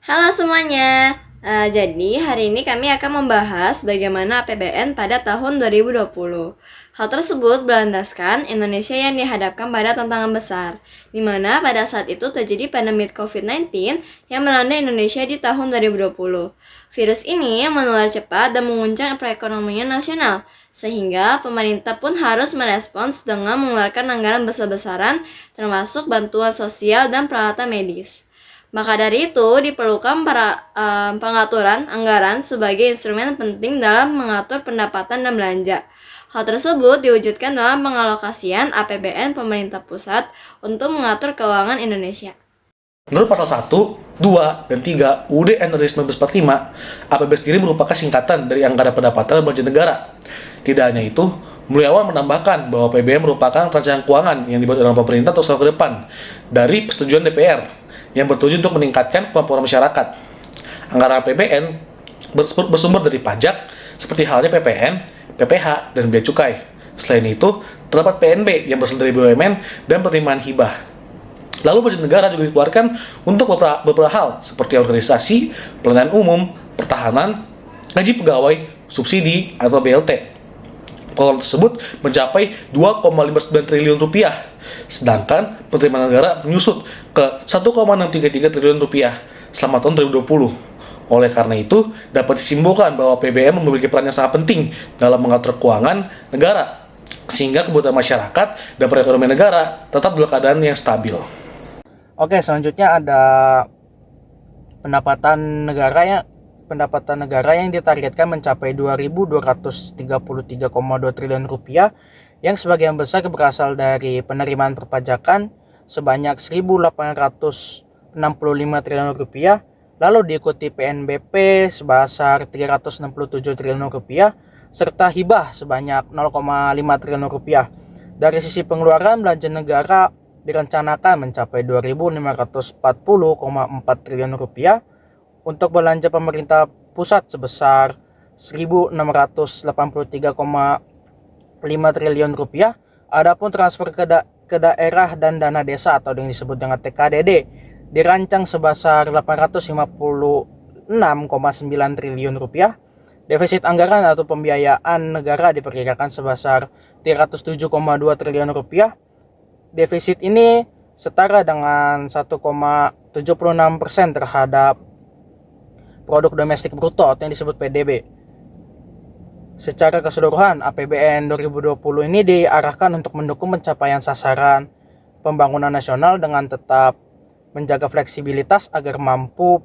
Halo semuanya. Jadi hari ini kami akan membahas bagaimana APBN pada tahun 2020. Hal tersebut berlandaskan Indonesia yang dihadapkan pada tantangan besar, di mana pada saat itu terjadi pandemi COVID-19 yang melanda Indonesia di tahun 2020. Virus ini menular cepat dan menguncang perekonomian nasional, sehingga pemerintah pun harus merespons dengan mengeluarkan anggaran besar-besaran termasuk bantuan sosial dan peralatan medis. Maka dari itu, diperlukan pengaturan anggaran sebagai instrumen penting dalam mengatur pendapatan dan belanja. Hal tersebut diwujudkan dalam pengalokasian APBN pemerintah pusat untuk mengatur keuangan Indonesia. Menurut pasal 1, 2, dan 3 UUD NRI 1945, APBN sendiri merupakan singkatan dari Anggaran Pendapatan dan Belanja Negara. Tidak hanya itu, Mulyawan menambahkan bahwa APBN merupakan rancangan keuangan yang dibuat oleh pemerintah untuk tahun ke depan dari persetujuan DPR yang bertujuan untuk meningkatkan kemampuan masyarakat. Anggaran APBN bersumber dari pajak seperti halnya PPN, PPH, dan bea cukai. Selain itu, terdapat PNB yang berasal dari BUMN dan penerimaan hibah. Lalu budget negara juga dikeluarkan untuk beberapa hal seperti organisasi, pelayanan umum, pertahanan, gaji pegawai, subsidi, atau BLT. Pengeluaran tersebut mencapai 2,59 triliun rupiah, sedangkan penerimaan negara menyusut ke 1,633 triliun rupiah selama tahun 2020. Oleh karena itu, dapat disimpulkan bahwa APBN memiliki peran yang sangat penting dalam mengatur keuangan negara, sehingga kebutuhan masyarakat dan perekonomian negara tetap dalam keadaan yang stabil. Oke, selanjutnya ada pendapatan negara yang ditargetkan mencapai 2.233,2 triliun rupiah, yang sebagian besar berasal dari penerimaan perpajakan sebanyak 1.865 triliun rupiah, lalu diikuti PNBP sebesar 367 triliun rupiah, serta hibah sebanyak 0,5 triliun rupiah. Dari sisi pengeluaran, belanja negara direncanakan mencapai 2.540,4 triliun rupiah, untuk belanja pemerintah pusat sebesar 1.683,5 triliun rupiah. Adapun transfer ke daerah dan dana desa atau yang disebut dengan TKDD dirancang sebesar 856,9 triliun rupiah. Defisit anggaran atau pembiayaan negara diperkirakan sebesar 307,2 triliun rupiah. Defisit ini setara dengan 1,76% terhadap produk domestik bruto atau yang disebut PDB. Secara keseluruhan, APBN 2020 ini diarahkan untuk mendukung pencapaian sasaran pembangunan nasional dengan tetap menjaga fleksibilitas agar mampu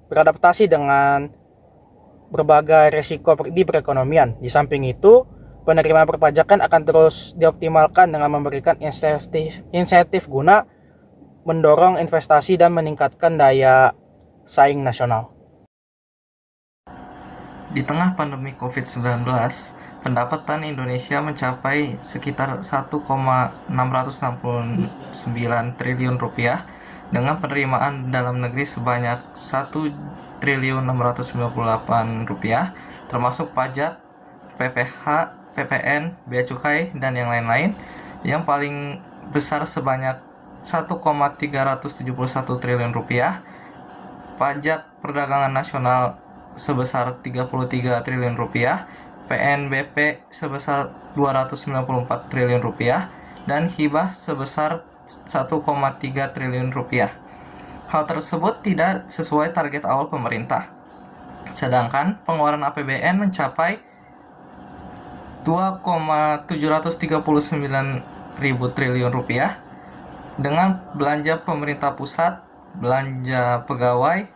beradaptasi dengan berbagai risiko di perekonomian. Di samping itu, penerimaan perpajakan akan terus dioptimalkan dengan memberikan insentif guna mendorong investasi dan meningkatkan daya saing nasional. Di tengah pandemi COVID-19, pendapatan Indonesia mencapai sekitar 1,669 triliun rupiah dengan penerimaan dalam negeri sebanyak 1.698 rupiah, termasuk pajak, PPH, PPN, bea cukai, dan yang lain-lain, yang paling besar sebanyak 1,371 triliun rupiah, pajak perdagangan nasional sebesar 33 triliun rupiah, PNBP sebesar 294 triliun rupiah, dan hibah sebesar 1,3 triliun rupiah. Hal tersebut tidak sesuai target awal pemerintah. Sedangkan pengeluaran APBN mencapai 2,739 ribu triliun rupiah dengan belanja pemerintah pusat, belanja pegawai,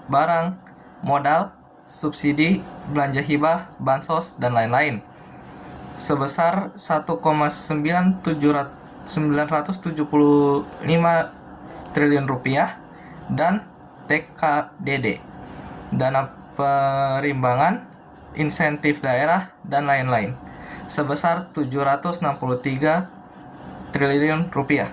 barang, modal, subsidi, belanja hibah, bansos, dan lain-lain sebesar 1,975 triliun rupiah, dan TKDD, dana perimbangan, insentif daerah, dan lain-lain sebesar 763 triliun rupiah.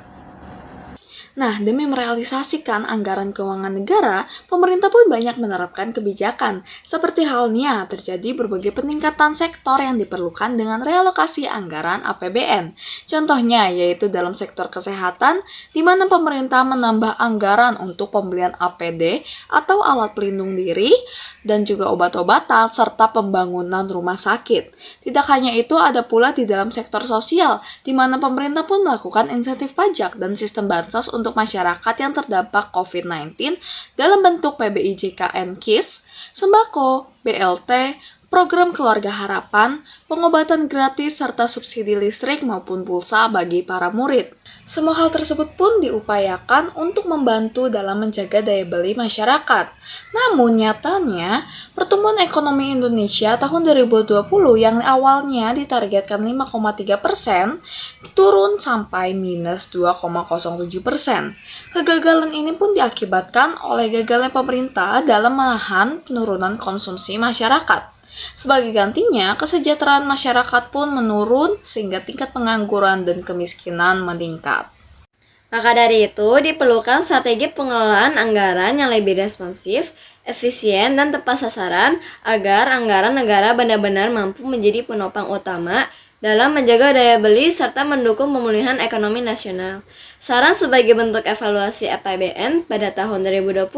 Nah, demi merealisasikan anggaran keuangan negara, pemerintah pun banyak menerapkan kebijakan. Seperti halnya terjadi berbagai peningkatan sektor yang diperlukan dengan realokasi anggaran APBN. Contohnya yaitu dalam sektor kesehatan, di mana pemerintah menambah anggaran untuk pembelian APD atau alat pelindung diri, dan juga obat-obatan, serta pembangunan rumah sakit. Tidak hanya itu, ada pula di dalam sektor sosial, di mana pemerintah pun melakukan insentif pajak dan sistem bansos untuk masyarakat yang terdampak COVID-19 dalam bentuk PBIJKN KIS, sembako, BLT, program keluarga harapan, pengobatan gratis, serta subsidi listrik maupun pulsa bagi para murid. Semua hal tersebut pun diupayakan untuk membantu dalam menjaga daya beli masyarakat. Namun nyatanya, pertumbuhan ekonomi Indonesia tahun 2020 yang awalnya ditargetkan 5,3% turun sampai minus 2,07%. Kegagalan ini pun diakibatkan oleh gagalnya pemerintah dalam menahan penurunan konsumsi masyarakat. Sebagai gantinya, kesejahteraan masyarakat pun menurun sehingga tingkat pengangguran dan kemiskinan meningkat. Maka dari itu, diperlukan strategi pengelolaan anggaran yang lebih responsif, efisien, dan tepat sasaran agar anggaran negara benar-benar mampu menjadi penopang utama dalam menjaga daya beli serta mendukung pemulihan ekonomi nasional. Saran sebagai bentuk evaluasi APBN pada tahun 2020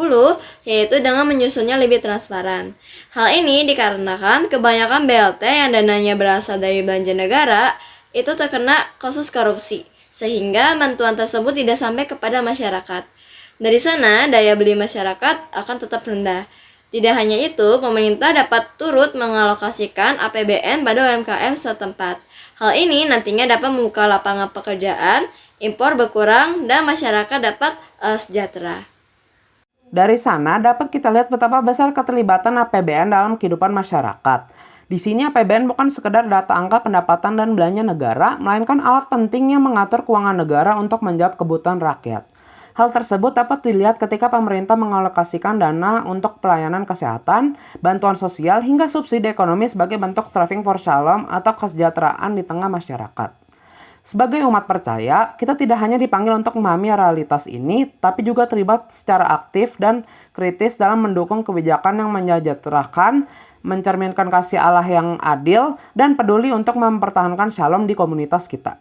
yaitu dengan menyusunnya lebih transparan. Hal ini dikarenakan kebanyakan BLT yang dananya berasal dari belanja negara itu terkena kasus korupsi, sehingga bantuan tersebut tidak sampai kepada masyarakat. Dari sana, daya beli masyarakat akan tetap rendah. Tidak hanya itu, pemerintah dapat turut mengalokasikan APBN pada UMKM setempat. Hal ini nantinya dapat membuka lapangan pekerjaan, impor berkurang, dan masyarakat dapat sejahtera. Dari sana dapat kita lihat betapa besar keterlibatan APBN dalam kehidupan masyarakat. Di sini APBN bukan sekedar data angka pendapatan dan belanja negara, melainkan alat penting yang mengatur keuangan negara untuk menjawab kebutuhan rakyat. Hal tersebut dapat dilihat ketika pemerintah mengalokasikan dana untuk pelayanan kesehatan, bantuan sosial, hingga subsidi ekonomi sebagai bentuk striving for shalom atau kesejahteraan di tengah masyarakat. Sebagai umat percaya, kita tidak hanya dipanggil untuk memahami realitas ini, tapi juga terlibat secara aktif dan kritis dalam mendukung kebijakan yang mensejahterakan, mencerminkan kasih Allah yang adil, dan peduli untuk mempertahankan shalom di komunitas kita.